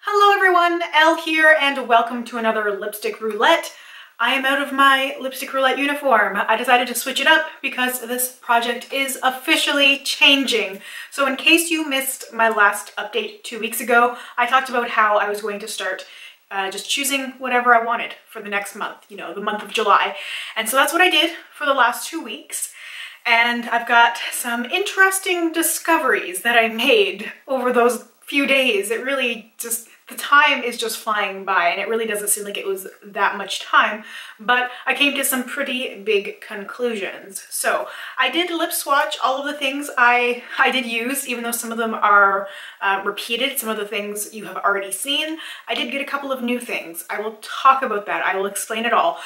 Hello everyone, Elle here and welcome to another Lipstick Roulette. I am out of my Lipstick Roulette uniform. I decided to switch it up because this project is officially changing. So in case you missed my last update 2 weeks ago, I talked about how I was going to start just choosing whatever I wanted for the next month, you know, the month of July. And so that's what I did for the last 2 weeks. And I've got some interesting discoveries that I made over those few days. It really just, the time is just flying by and it really doesn't seem like it was that much time, but I came to some pretty big conclusions. So I did lip swatch all of the things I did use, even though some of them are repeated, some of the things you have already seen. I did get a couple of new things. I will talk about that. I will explain it all.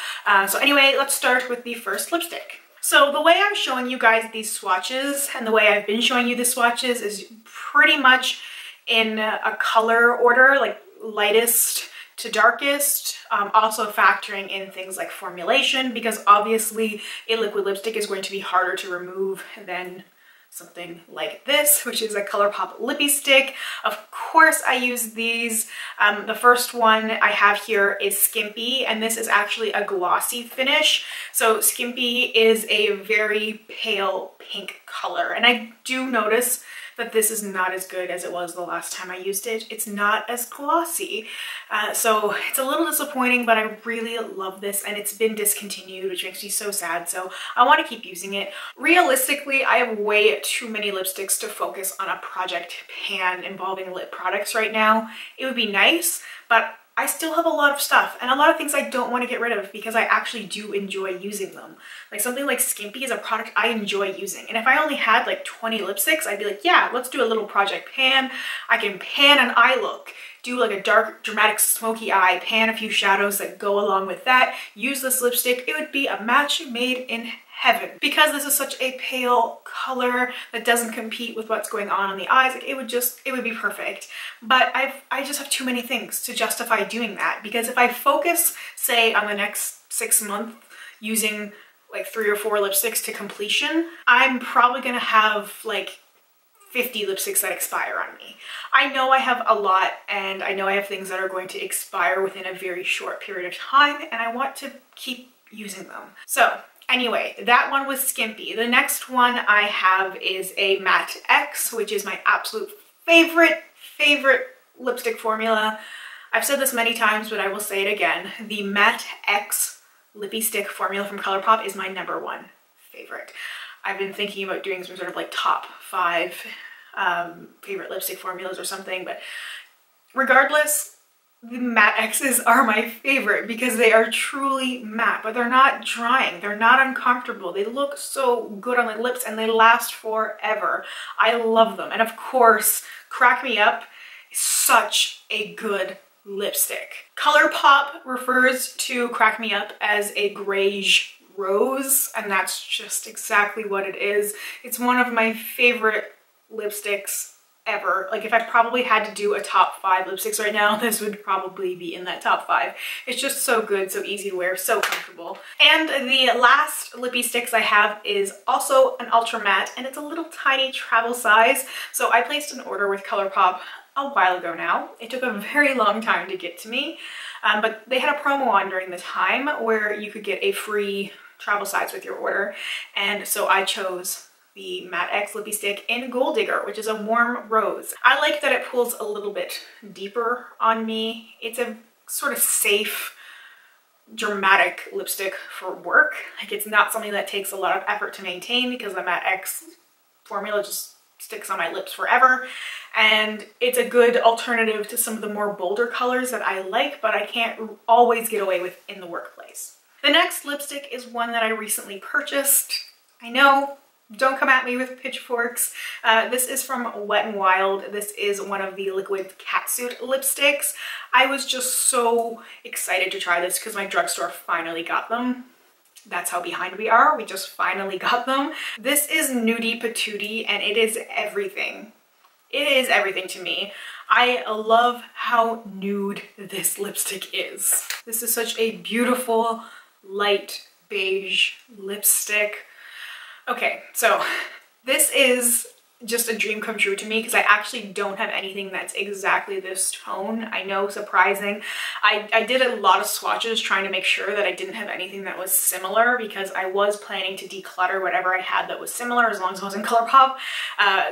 So anyway, let's start with the first lipstick. So the way I'm showing you guys these swatches and the way I've been showing you the swatches is pretty much in a color order, like lightest to darkest, also factoring in things like formulation, because obviously a liquid lipstick is going to be harder to remove than something like this, which is a ColourPop Lippie stick. Of course I use these. The first one I have here is Skimpy, and this is actually a glossy finish. So Skimpy is a very pale pink color, and I do notice that this is not as good as it was the last time I used it. It's not as glossy. So it's a little disappointing, but I really love this and it's been discontinued, which makes me so sad. So I want to keep using it. Realistically, I have way too many lipsticks to focus on a project pan involving lip products right now. It would be nice, but I still have a lot of stuff and a lot of things I don't want to get rid of because I actually do enjoy using them. Like something like Skimpy is a product I enjoy using. And if I only had like 20 lipsticks, I'd be like, yeah, let's do a little project pan. I can pan an eye look, do like a dark, dramatic, smoky eye, pan a few shadows that go along with that, use this lipstick. It would be a match made in heaven. Because this is such a pale color that doesn't compete with what's going on the eyes, like it would be perfect. But I just have too many things to justify doing that, because if I focus, say, on the next 6 months using like 3 or 4 lipsticks to completion, I'm probably gonna have like 50 lipsticks that expire on me. I know I have a lot and I know I have things that are going to expire within a very short period of time and I want to keep using them. So anyway, that one was Skimpy. The next one I have is a Matte X, which is my absolute favorite lipstick formula. I've said this many times, but I will say it again. The Matte X Lippie stick formula from ColourPop is my #1 favorite. I've been thinking about doing some sort of like top 5 favorite lipstick formulas or something, but regardless, the matte X's are my favorite because they are truly matte, but they're not drying. They're not uncomfortable. They look so good on the lips and they last forever. I love them. And of course, Crack Me Up is such a good lipstick. ColourPop refers to Crack Me Up as a greige rose, and that's just exactly what it is. It's one of my favorite lipsticks ever. Like if I probably had to do a top 5 lipsticks right now, this would probably be in that top 5. It's just so good, so easy to wear, so comfortable. And the last Lippie sticks I have is also an ultra matte, and it's a little tiny travel size. So I placed an order with ColourPop a while ago now. It took a very long time to get to me, but they had a promo on during the time where you could get a free travel size with your order, and so I chose the Matte X Lippie stick in Gold Digger, which is a warm rose. I like that it pulls a little bit deeper on me. It's a sort of safe, dramatic lipstick for work. Like it's not something that takes a lot of effort to maintain because the Matte X formula just sticks on my lips forever, and it's a good alternative to some of the more bolder colors that I like, but I can't always get away with in the workplace. The next lipstick is one that I recently purchased. I know, don't come at me with pitchforks. This is from Wet n Wild. This is one of the liquid catsuit lipsticks. I was just so excited to try this because my drugstore finally got them. That's how behind we are. We just finally got them. This is Nudie Patootie and it is everything. It is everything to me. I love how nude this lipstick is. This is such a beautiful light beige lipstick. Okay, so this is just a dream come true to me because I actually don't have anything that's exactly this tone. I know, surprising. I did a lot of swatches trying to make sure that I didn't have anything that was similar because I was planning to declutter whatever I had that was similar as long as it was in ColourPop.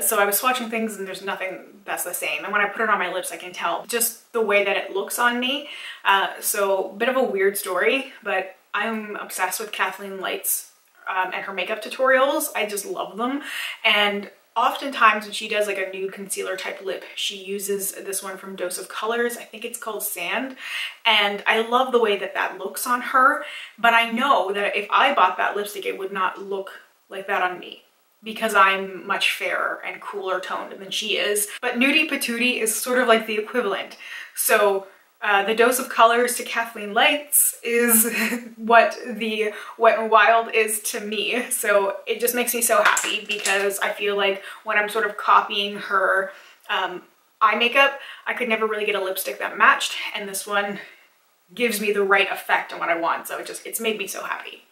So I was swatching things and there's nothing that's the same. And when I put it on my lips, I can tell just the way that it looks on me. So a bit of a weird story, but I'm obsessed with Kathleen Light's and her makeup tutorials. I just love them. And oftentimes when she does like a nude concealer type lip, she uses this one from Dose of Colors. I think it's called Sand. And I love the way that that looks on her. But I know that if I bought that lipstick, it would not look like that on me because I'm much fairer and cooler toned than she is. But Nudie Patootie is sort of like the equivalent. So the Dose of Colors to Kathleen Light's is what the Wet n Wild is to me. So it just makes me so happy because I feel like when I'm sort of copying her eye makeup, I could never really get a lipstick that matched, and this one gives me the right effect on what I want. So it's made me so happy.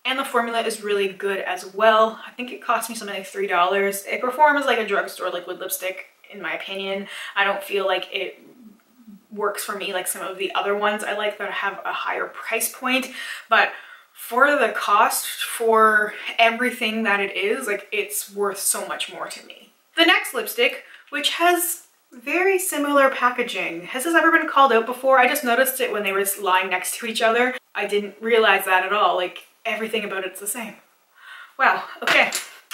And the formula is really good as well. I think it cost me something like $3. It performs like a drugstore liquid lipstick in my opinion. I don't feel like it works for me like some of the other ones I like that have a higher price point, but for the cost, for everything that it is, like it's worth so much more to me. The next lipstick, which has very similar packaging. Has this ever been called out before? I just noticed it when they were lying next to each other. I didn't realize that at all. Like everything about it's the same. Wow, okay.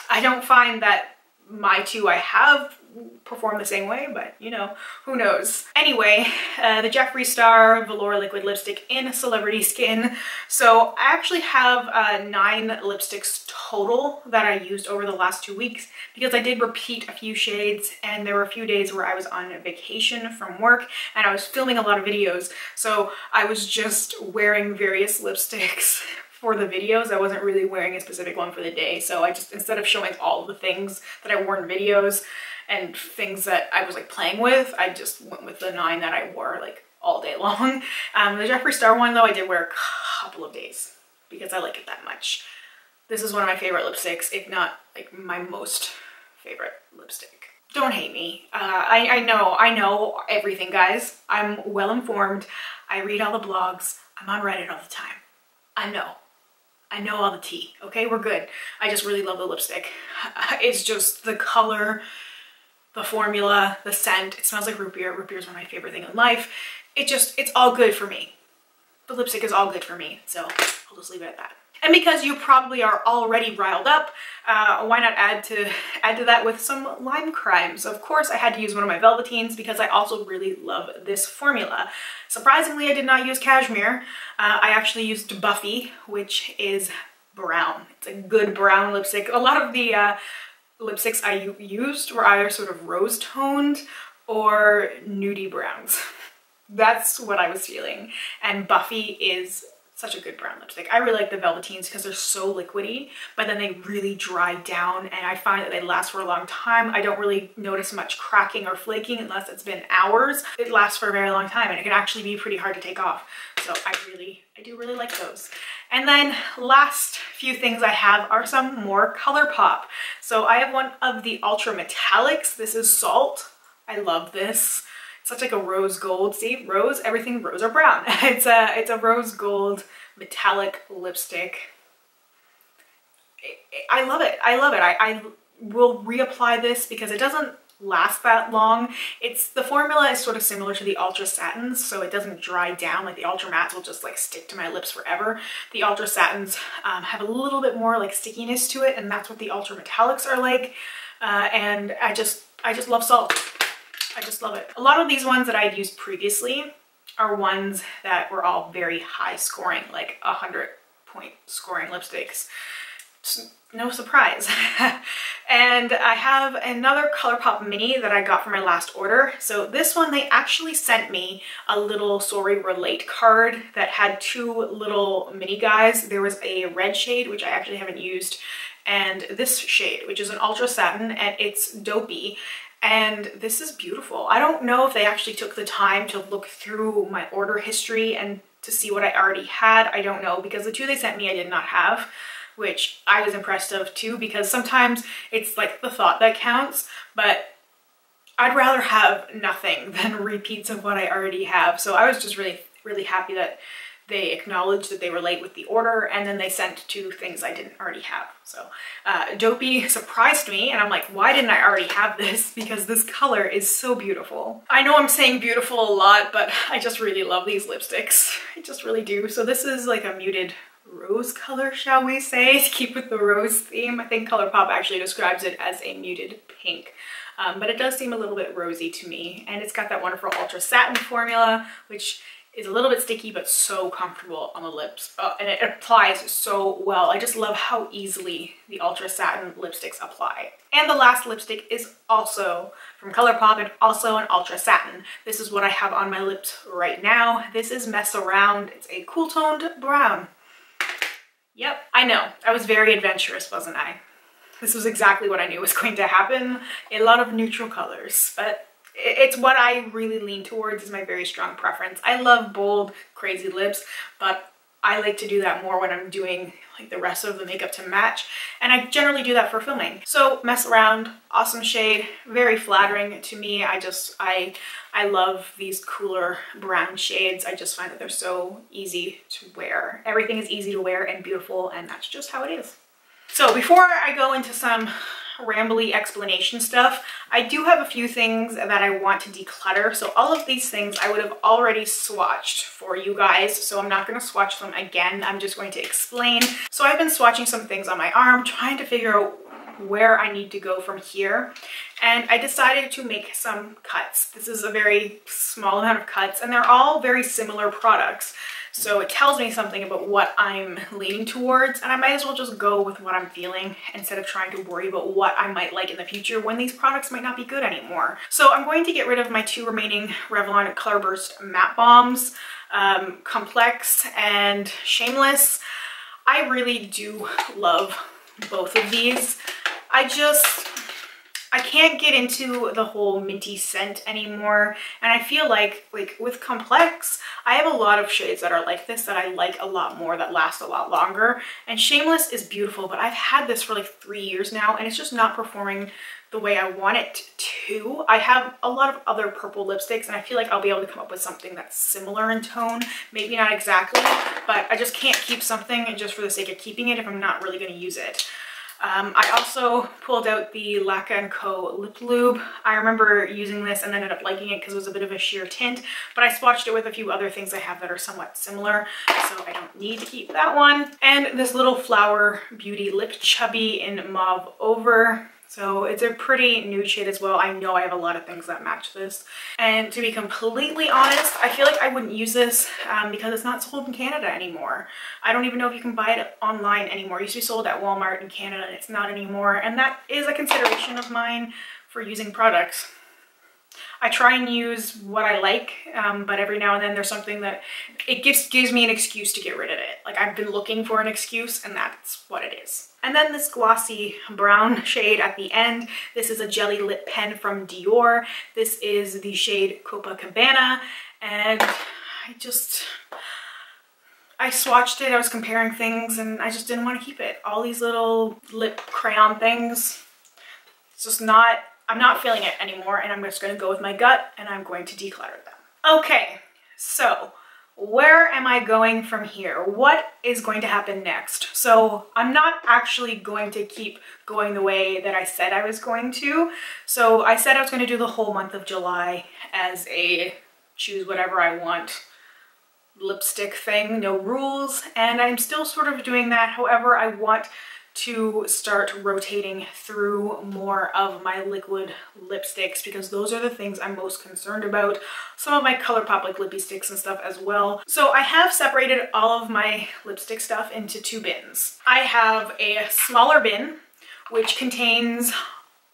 I don't find that my two I have perform the same way, but you know, who knows. Anyway, the Jeffree Star Velour Liquid Lipstick in Celebrity Skin. So I actually have 9 lipsticks total that I used over the last 2 weeks because I did repeat a few shades and there were a few days where I was on vacation from work and I was filming a lot of videos. So I was just wearing various lipsticks for the videos. I wasn't really wearing a specific one for the day. So I just, instead of showing all of the things that I wore in videos and things that I was like playing with, I just went with the 9 that I wore like all day long. The Jeffree Star one though, I did wear a couple of days because I like it that much. This is one of my favorite lipsticks, if not like my most favorite lipstick. Don't hate me. I know everything, guys. I'm well informed. I read all the blogs. I'm on Reddit all the time. I know all the tea, okay? We're good. I just really love the lipstick. It's just the color, the formula, the scent. It smells like root beer. Root beer is one of my favorite things in life. It's all good for me. The lipstick is all good for me, so I'll just leave it at that. And because you probably are already riled up, why not add to that with some lime crime? So of course I had to use one of my Velveteens because I also really love this formula. Surprisingly, I did not use cashmere. I actually used Buffy, which is brown. It's a good brown lipstick. A lot of the lipsticks I used were either sort of rose toned or nudie browns. That's what I was feeling. And Buffy is such a good brown lipstick. I really like the Velveteens because they're so liquidy, but then they really dry down and I find that they last for a long time. I don't really notice much cracking or flaking unless it's been hours. It lasts for a very long time and it can actually be pretty hard to take off. So I do really like those. And then last few things I have are some more ColourPop. So I have one of the Ultra Metallics. This is Salt. I love this. Such like a rose gold. See, rose, everything rose or brown. It's a rose gold metallic lipstick. I love it. I love it. I will reapply this because it doesn't last that long. The formula is sort of similar to the Ultra Satins, so it doesn't dry down. Like the Ultra Mattes will just like stick to my lips forever. The Ultra Satins have a little bit more like stickiness to it, and that's what the Ultra Metallics are like. And I just love Salt. I just love it. A lot of these ones that I'd used previously are ones that were all very high scoring, like 100-point scoring lipsticks. Just no surprise. And I have another ColourPop mini that I got from my last order. So this one, they actually sent me a little sorry relate card that had 2 little mini guys. There was a red shade, which I actually haven't used, and this shade, which is an Ultra Satin, and it's Dopey. And this is beautiful. I don't know if they actually took the time to look through my order history and to see what I already had. I don't know, because the 2 they sent me I did not have. which I was impressed of too, because sometimes it's like the thought that counts, but I'd rather have nothing than repeats of what I already have. So I was just really happy that they acknowledged that they were late with the order, and then they sent 2 things I didn't already have. So Dopey surprised me, and I'm like, why didn't I already have this? Because this color is so beautiful. I know I'm saying beautiful a lot, but I just really love these lipsticks. I just really do. So this is like a muted rose color, shall we say, to keep with the rose theme. I think ColourPop actually describes it as a muted pink. But it does seem a little bit rosy to me, and it's got that wonderful ultra satin formula, which is a little bit sticky but so comfortable on the lips, and it applies so well. I just love how easily the ultra satin lipsticks apply. And the last lipstick is also from ColourPop and also an ultra satin. This is what I have on my lips right now. This is Mess Around. It's a cool toned brown. Yep, I know, I was very adventurous, wasn't I? This was exactly what I knew was going to happen. A lot of neutral colors, but it's what I really lean towards, is my very strong preference. I love bold, crazy lips, but I like to do that more when I'm doing like the rest of the makeup to match, and I generally do that for filming. So Mess Around, awesome shade, very flattering to me. I love these cooler brown shades. I just find that they're so easy to wear. Everything is easy to wear and beautiful, and that's just how it is. So before I go into some rambly explanation stuff, I do have a few things that I want to declutter. So all of these things I would have already swatched for you guys, so I'm not going to swatch them again. I'm just going to explain. So I've been swatching some things on my arm, trying to figure out where I need to go from here, and I decided to make some cuts. This is a very small amount of cuts, and they're all very similar products. So it tells me something about what I'm leaning towards, and I might as well just go with what I'm feeling instead of trying to worry about what I might like in the future when these products might not be good anymore. So I'm going to get rid of my 2 remaining Revlon Color Burst Matte Bombs, Complex and Shameless. I really do love both of these. I can't get into the whole minty scent anymore, and I feel like with Complex, I have a lot of shades that are like this that I like a lot more, that last a lot longer, and Shameless is beautiful, but I've had this for like 3 years now, and it's just not performing the way I want it to. I have a lot of other purple lipsticks, and I feel like I'll be able to come up with something that's similar in tone, maybe not exactly, but I just can't keep something just for the sake of keeping it if I'm not really going to use it. I also pulled out the Laka & Co lip lube. I remember using this and ended up liking it because it was a bit of a sheer tint, but I swatched it with a few other things I have that are somewhat similar, so I don't need to keep that one. And this little Flower Beauty Lip Chubby in Mauve Over. So it's a pretty nude shade as well. I know I have a lot of things that match this. And to be completely honest, I feel like I wouldn't use this because it's not sold in Canada anymore. I don't even know if you can buy it online anymore. It used to be sold at Walmart in Canada, and it's not anymore. And that is a consideration of mine for using products. I try and use what I like, but every now and then there's something that it gives me an excuse to get rid of it. Like, I've been looking for an excuse, and that's what it is. And then this glossy brown shade at the end. This is a jelly lip pen from Dior. This is the shade Copacabana, and I swatched it, I was comparing things, and I just didn't want to keep it. All these little lip crayon things, it's just not, I'm not feeling it anymore, and I'm just going to go with my gut, and I'm going to declutter them. Okay, so where am I going from here? What is going to happen next? So I'm not actually going to keep going the way that I said I was going to. So I said I was going to do the whole month of July as a choose whatever I want lipstick thing, no rules, and I'm still sort of doing that. However, I want to start rotating through more of my liquid lipsticks because those are the things I'm most concerned about. Some of my ColourPop like Lippie sticks and stuff as well. So I have separated all of my lipstick stuff into 2 bins. I have a smaller bin which contains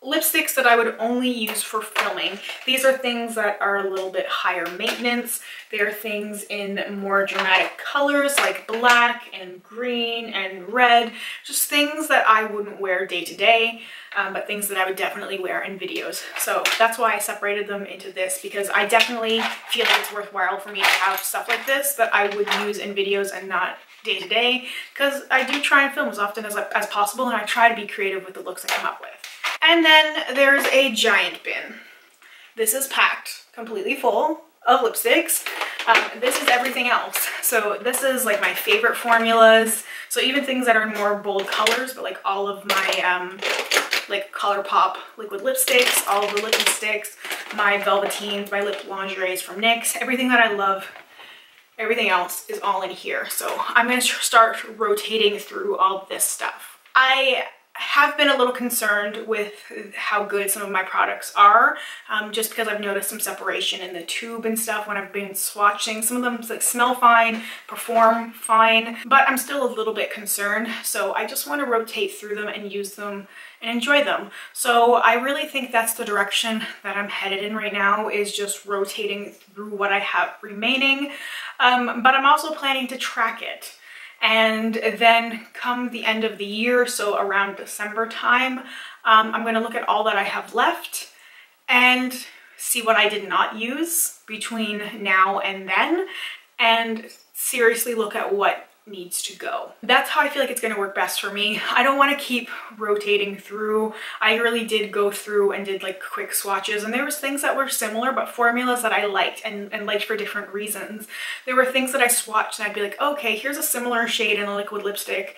lipsticks that I would only use for filming. These are things that are a little bit higher maintenance. They are things in more dramatic colors like black and green and red, just things that I wouldn't wear day to day, but things that I would definitely wear in videos. So that's why I separated them into this, because I definitely feel like it's worthwhile for me to have stuff like this that I would use in videos and not day to day, because I do try and film as often as possible, and I try to be creative with the looks I come up with. And then there's a giant bin. This is packed completely full of lipsticks. This is everything else. So this is like my favorite formulas. So even things that are more bold colors, but like all of my like ColourPop liquid lipsticks, all of the Lippie sticks, my velveteens, my lip lingeries from NYX, everything that I love, everything else is all in here. So I'm going to start rotating through all this stuff. I have been a little concerned with how good some of my products are, just because I've noticed some separation in the tube and stuff when I've been swatching. Some of them like smell fine, perform fine, but I'm still a little bit concerned. So I just want to rotate through them and use them and enjoy them. So I really think that's the direction that I'm headed in right now, is just rotating through what I have remaining. But I'm also planning to track it. And then come the end of the year, so around December time, I'm going to look at all that I have left and see what I did not use between now and then, and seriously look at what needs to go. That's how I feel like it's going to work best for me. I don't want to keep rotating through. I really did go through and did like quick swatches, and there was things that were similar but formulas that I liked and liked for different reasons. There were things that I swatched and I'd be like, okay, here's a similar shade in a liquid lipstick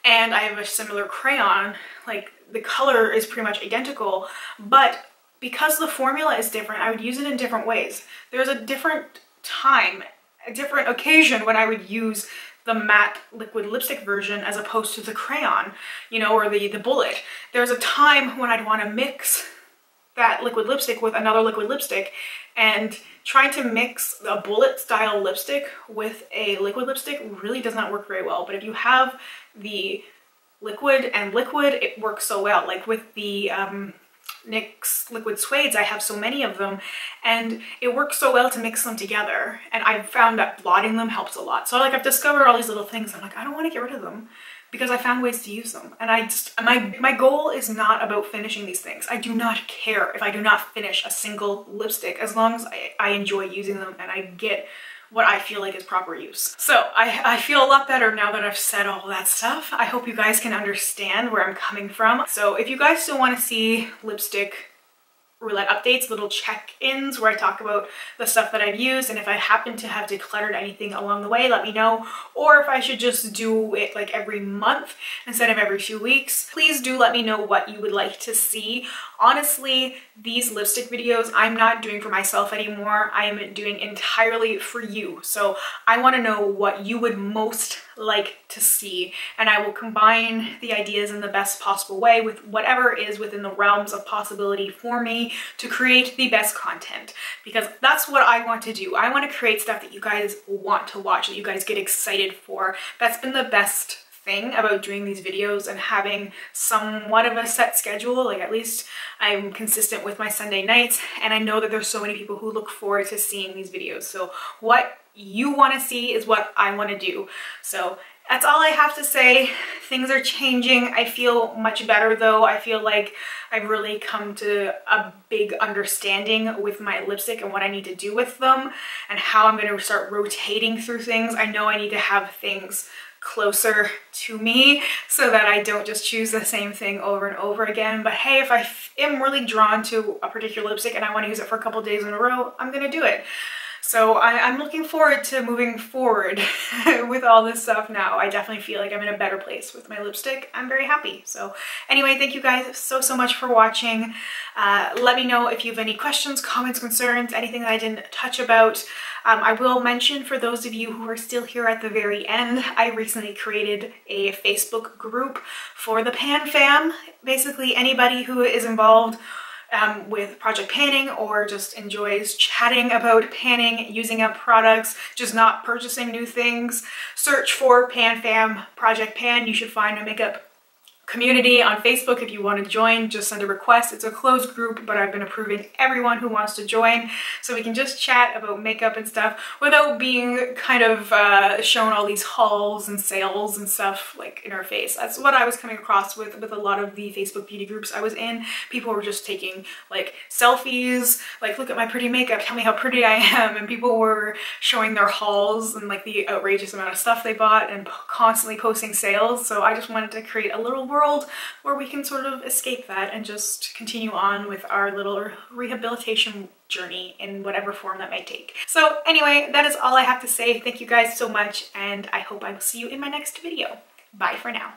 and I have a similar crayon, like the color is pretty much identical, but because the formula is different, I would use it in different ways. There's a different time, a different occasion when I would use the matte liquid lipstick version as opposed to the crayon, you know, or the bullet. There's a time when I'd want to mix that liquid lipstick with another liquid lipstick, and trying to mix a bullet style lipstick with a liquid lipstick really does not work very well. But if you have the liquid and liquid, it works so well. Like with the NYX liquid suedes, I have so many of them and it works so well to mix them together, and I've found that blotting them helps a lot. So like I've discovered all these little things. I'm like, I don't want to get rid of them because I found ways to use them, and my goal is not about finishing these things. I do not care if I do not finish a single lipstick as long as I enjoy using them and I get what I feel like is proper use. So I feel a lot better now that I've said all that stuff. I hope you guys can understand where I'm coming from. So if you guys still want to see lipstick roulette updates, little check-ins where I talk about the stuff that I've used, and if I happen to have decluttered anything along the way, let me know. Or if I should just do it like every month instead of every 2 weeks, please do let me know what you would like to see. Honestly, these lipstick videos I'm not doing for myself anymore. I am doing entirely for you. So I want to know what you would most like to see, and I will combine the ideas in the best possible way with whatever is within the realms of possibility for me to create the best content, because that's what I want to do. I want to create stuff that you guys want to watch, that you guys get excited for. That's been the best thing about doing these videos and having somewhat of a set schedule. Like at least I'm consistent with my Sunday nights, and I know that there's so many people who look forward to seeing these videos. So what you want to see is what I want to do. So that's all I have to say. Things are changing. I feel much better though. I feel like I've really come to a big understanding with my lipstick and what I need to do with them and how I'm going to start rotating through things. I know I need to have things closer to me so that I don't just choose the same thing over and over again. But hey, if I am really drawn to a particular lipstick and I want to use it for a couple days in a row, I'm going to do it. So I'm looking forward to moving forward with all this stuff now. I definitely feel like I'm in a better place with my lipstick. I'm very happy. So anyway, thank you guys so much for watching. Let me know if you have any questions, comments, concerns, anything that I didn't touch about. I will mention, for those of you who are still here at the very end, I recently created a Facebook group for the Pan Fam. Basically anybody who is involved with project panning or just enjoys chatting about panning, using up products, just not purchasing new things. Search for Pan Fam Project Pan. You should find a makeup community on Facebook. If you want to join, just send a request. It's a closed group, but I've been approving everyone who wants to join, so we can just chat about makeup and stuff without being kind of shown all these hauls and sales and stuff like in our face. That's what I was coming across with a lot of the Facebook beauty groups I was in. People were just taking like selfies, like, look at my pretty makeup, tell me how pretty I am, and people were showing their hauls and like the outrageous amount of stuff they bought and constantly posting sales. So I just wanted to create a little world where we can sort of escape that and just continue on with our little rehabilitation journey in whatever form that might take. So anyway, that is all I have to say. Thank you guys so much, and I hope I will see you in my next video. Bye for now.